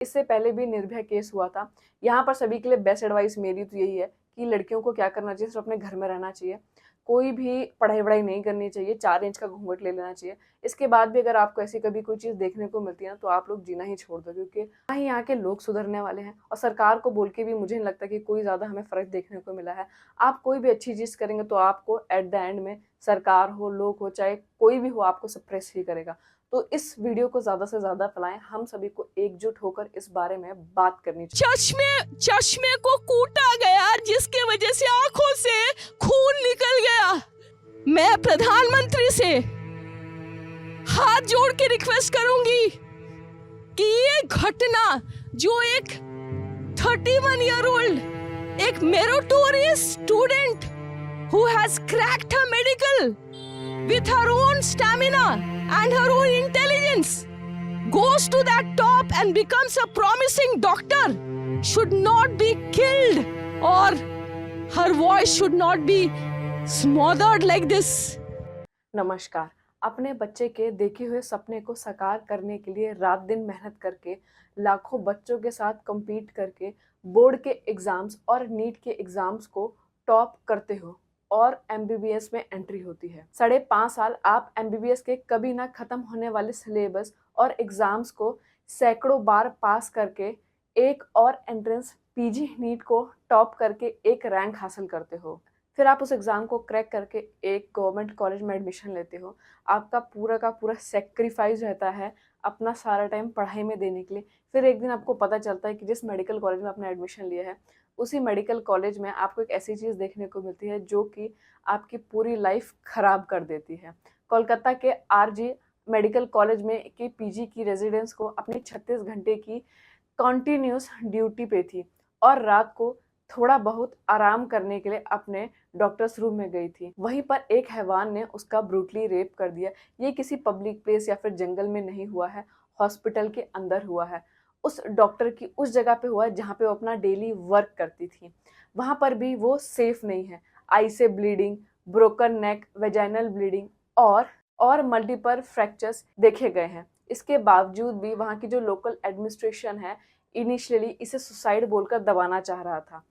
इससे पहले भी निर्भया केस हुआ था। यहाँ पर सभी के लिए बेस्ट एडवाइस मेरी तो यही है कि लड़कियों को क्या करना चाहिए, सिर्फ अपने घर में रहना चाहिए, कोई भी पढ़ाई वढ़ाई नहीं करनी चाहिए, 4 इंच का घूंघट ले लेना चाहिए। इसके बाद भी अगर आपको ऐसी कभी कोई चीज़ देखने को मिलती है ना, तो आप लोग जीना ही छोड़ दो, क्योंकि ना ही यहाँ के लोग सुधरने वाले हैं और सरकार को बोल के भी मुझे नहीं लगता कि कोई ज़्यादा हमें फ़र्क देखने को मिला है। आप कोई भी अच्छी चीज़ करेंगे तो आपको एट द एंड में सरकार हो, लोग हो, चाहे कोई भी हो, आपको सप्रेस ही करेगा। तो इस वीडियो को ज़्यादा से ज़्यादा फैलाएं, हम सभी को एकजुट होकर इस बारे में बात करनी चाहिए। चश्मे को कूटा गया, जिसके वजह से आंखों से खून निकल गया। मैं प्रधानमंत्री से हाथ जोड़ के रिक्वेस्ट करूंगी कि ये घटना जो एक 31 ईयर ओल्ड एक meritorious student who has cracked her medical with her own stamina and her own intelligence goes to that top and becomes a promising doctor should not be killed, or her voice should not be smothered like this. नमस्कार। अपने बच्चे के देखे हुए सपने को साकार करने के लिए रात दिन मेहनत करके, लाखों बच्चों के साथ compete करके बोर्ड के एग्जाम्स और नीट के एग्जाम्स को टॉप करते हो और MBBS में एंट्री होती है। 5.5 साल आप MBBS के कभी ना खत्म होने वाले सिलेबस और एग्जाम्स को सैकड़ों बार पास करके एक और एंट्रेंस PG नीट को टॉप करके एक रैंक हासिल करते हो। फिर आप उस एग्ज़ाम को क्रैक करके एक गवर्नमेंट कॉलेज में एडमिशन लेते हो। आपका पूरा का पूरा सेक्रीफाइस रहता है अपना सारा टाइम पढ़ाई में देने के लिए। फिर एक दिन आपको पता चलता है कि जिस मेडिकल कॉलेज में आपने एडमिशन लिया है, उसी मेडिकल कॉलेज में आपको एक ऐसी चीज़ देखने को मिलती है जो कि आपकी पूरी लाइफ ख़राब कर देती है। कोलकाता के RG मेडिकल कॉलेज में की PG की रेजिडेंस को अपनी 36 घंटे की कॉन्टीन्यूस ड्यूटी पे थी और रात को थोड़ा बहुत आराम करने के लिए अपने डॉक्टर्स रूम में गई थी। वहीं पर एक हैवान ने उसका ब्रूटली रेप कर दिया। ये किसी पब्लिक प्लेस या फिर जंगल में नहीं हुआ है, हॉस्पिटल के अंदर हुआ है। उस डॉक्टर की उस जगह पे हुआ है जहाँ पे वो अपना डेली वर्क करती थी। वहाँ पर भी वो सेफ नहीं है। आई से ब्लीडिंग, ब्रोकन नेक, वेजाइनल ब्लीडिंग और मल्टीपल फ्रैक्चर्स देखे गए हैं। इसके बावजूद भी वहाँ की जो लोकल एडमिनिस्ट्रेशन है, इनिशियली इसे सुसाइड बोलकर दबाना चाह रहा था।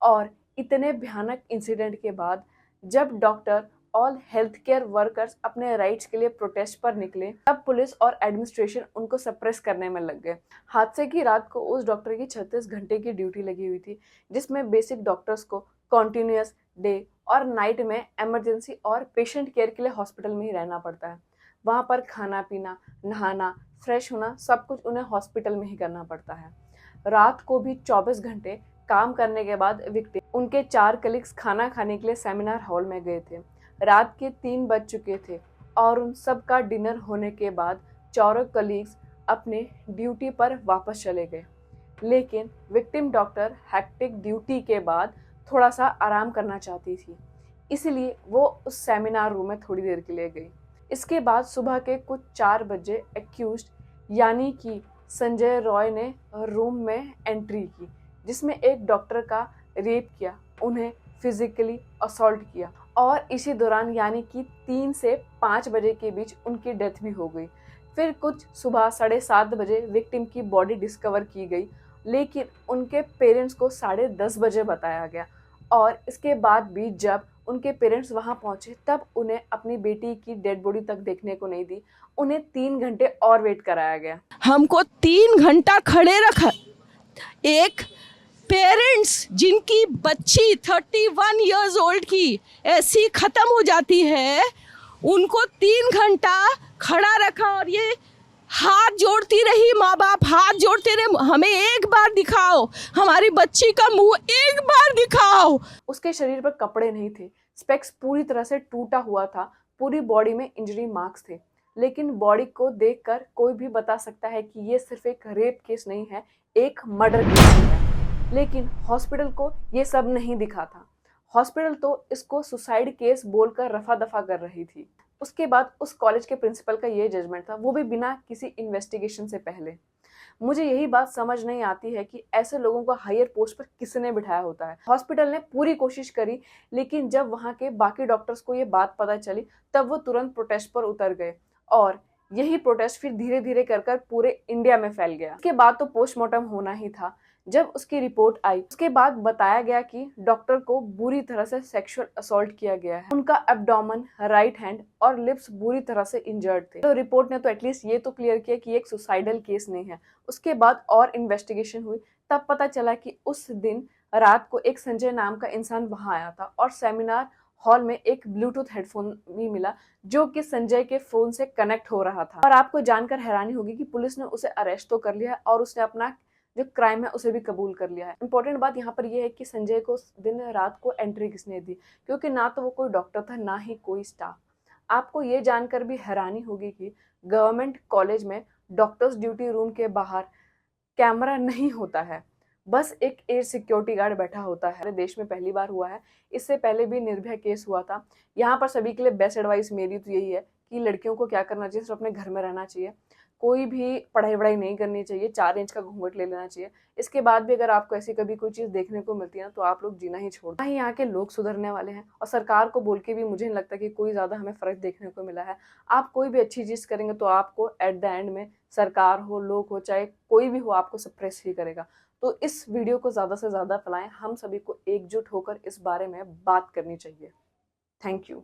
और इतने भयानक इंसिडेंट के बाद जब doctor all health care workers अपने राइट्स के लिए प्रोटेस्ट पर निकले, तब पुलिस और एडमिनिस्ट्रेशन उनको सप्रेस करने में लग गए। हादसे की रात को उस डॉक्टर की 36 घंटे की ड्यूटी लगी हुई थी, जिसमें बेसिक डॉक्टर्स को कॉन्टिन्यूस डे और नाइट में इमरजेंसी और पेशेंट केयर के लिए हॉस्पिटल में ही रहना पड़ता है। वहाँ पर खाना पीना, नहाना, फ्रेश होना, सब कुछ उन्हें हॉस्पिटल में ही करना पड़ता है। रात को भी 24 घंटे काम करने के बाद विक्टिम, उनके 4 कलीग्स खाना खाने के लिए सेमिनार हॉल में गए थे। रात के 3 बज चुके थे और उन सब का डिनर होने के बाद चारों कलीग्स अपने ड्यूटी पर वापस चले गए। लेकिन विक्टिम डॉक्टर हैक्टिक ड्यूटी के बाद थोड़ा सा आराम करना चाहती थी, इसलिए वो उस सेमिनार रूम में थोड़ी देर के लिए गई। इसके बाद सुबह के कुछ 4 बजे एक्यूज्ड यानी कि संजय रॉय ने रूम में एंट्री की, जिसमें एक डॉक्टर का रेप किया, उन्हें फिजिकली असॉल्ट किया और इसी दौरान यानी कि 3 से 5 बजे के बीच उनकी डेथ भी हो गई। फिर कुछ सुबह 7:30 बजे विक्टिम की बॉडी डिस्कवर की गई, लेकिन उनके पेरेंट्स को 10:30 बजे बताया गया और इसके बाद भी जब उनके पेरेंट्स वहां पहुंचे तब उन्हें अपनी बेटी की डेड बॉडी तक देखने को नहीं दी। उन्हें 3 घंटे और वेट कराया गया। हमको 3 घंटा खड़े रखा। एक पेरेंट्स जिनकी बच्ची 31 इयर्स ओल्ड की ऐसी खत्म हो जाती है, उनको 3 घंटा खड़ा रखा और ये हाथ जोड़ती रही, माँ बाप हाथ जोड़ते रहे, हमें एक बार दिखाओ, हमारी बच्ची का मुंह एक बार दिखाओ। उसके शरीर पर कपड़े नहीं थे, स्पेक्स पूरी तरह से टूटा हुआ था, पूरी बॉडी में इंजरी मार्क्स थे। लेकिन बॉडी को देखकर कोई भी बता सकता है कि ये सिर्फ एक रेप केस नहीं है, एक मर्डर केस है। लेकिन हॉस्पिटल को ये सब नहीं दिखा था। हॉस्पिटल तो इसको सुसाइड केस बोलकर रफा दफा कर रही थी। उसके बाद उस कॉलेज के प्रिंसिपल का ये जजमेंट था, वो भी बिना किसी इन्वेस्टिगेशन से पहले। मुझे यही बात समझ नहीं आती है कि ऐसे लोगों को हायर पोस्ट पर किसने बिठाया होता है। हॉस्पिटल ने पूरी कोशिश करी, लेकिन जब वहाँ के बाकी डॉक्टर्स को ये बात पता चली तब वो तुरंत प्रोटेस्ट पर उतर गए और यही प्रोटेस्ट फिर धीरे धीरे कर कर पूरे इंडिया में फैल गया। उसके बाद तो पोस्टमार्टम होना ही था। जब उसकी रिपोर्ट आई उसके बाद बताया गया कि डॉक्टर को बुरी तरह से सेक्सुअल असॉल्ट किया गया है। उनका एब्डोमेन, राइट हैंड और लिप्स बुरी तरह से इंजर्ड थे। तो रिपोर्ट ने तो एटलीस्ट ये तो क्लियर किया कि एक सुसाइडल केस नहीं है। उसके बाद और इन्वेस्टिगेशन हुई, तब पता चला कि उस दिन रात को एक संजय नाम का इंसान वहां आया था और सेमिनार हॉल में एक ब्लूटूथ हेडफोन भी मिला जो कि संजय के फोन से कनेक्ट हो रहा था। और आपको जानकर हैरानी होगी कि पुलिस ने उसे अरेस्ट तो कर लिया है और उसने अपना जो क्राइम है उसे भी कबूल कर लिया है। इंपॉर्टेंट बात यहाँ पर यह है कि संजय को दिन रात को एंट्री किसने दी, क्योंकि ना तो वो कोई डॉक्टर था ना ही कोई स्टाफ। आपको ये जानकर भी हैरानी होगी कि गवर्नमेंट कॉलेज में डॉक्टर्स ड्यूटी रूम के बाहर कैमरा नहीं होता है, बस एक एयर सिक्योरिटी गार्ड बैठा होता है। देश में पहली बार हुआ है, इससे पहले भी निर्भया केस हुआ था। यहाँ पर सभी के लिए बेस्ट एडवाइस मेरी तो यही है कि लड़कियों को क्या करना चाहिए, सिर्फ अपने घर में रहना चाहिए, कोई भी पढ़ाई वढ़ाई नहीं करनी चाहिए, 4 इंच का घूंघट ले लेना चाहिए। इसके बाद भी अगर आपको ऐसी कभी कोई चीज़ देखने को मिलती है ना तो आप लोग जीना ही छोड़ दो। यहाँ के लोग सुधरने वाले हैं और सरकार को बोल के भी मुझे नहीं लगता कि कोई ज़्यादा हमें फ़र्क देखने को मिला है। आप कोई भी अच्छी चीज़ करेंगे तो आपको एट द एंड में सरकार हो, लोग हो, चाहे कोई भी हो, आपको सप्रेस ही करेगा। तो इस वीडियो को ज़्यादा से ज़्यादा फैलाएं, हम सभी को एकजुट होकर इस बारे में बात करनी चाहिए। Thank you.